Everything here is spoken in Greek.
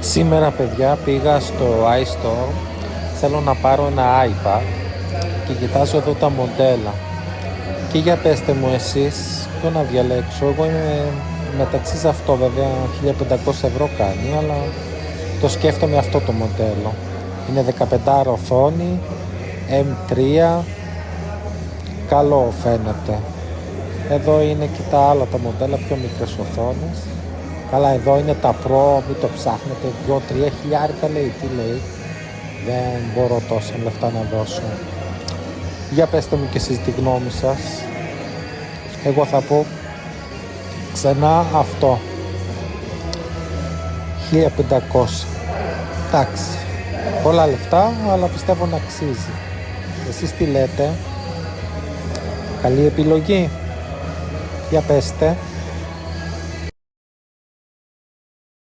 Σήμερα παιδιά πήγα στο iStore, θέλω να πάρω ένα iPad και κοιτάζω εδώ τα μοντέλα. Και για πέστε μου εσείς ποιο να διαλέξω. Εγώ είμαι μεταξύ σε αυτό, βέβαια 1500 € κάνει, αλλά το σκέφτομαι αυτό το μοντέλο. Είναι 15 οθόνη, M3, καλό φαίνεται. Εδώ είναι και τα άλλα τα μοντέλα, πιο μικρές οθόνες. Καλά, εδώ είναι τα Pro, μην το ψάχνετε, 2-3 χιλιάρικα λέει, τι λέει. Δεν μπορώ τόσα λεφτά να δώσω. Για πέστε μου και εσείς τη γνώμη σας. Εγώ θα πω ξανά αυτό, 1500. Εντάξει, πολλά λεφτά, αλλά πιστεύω να αξίζει. Εσείς τι λέτε? Καλή επιλογή? Για πέστε.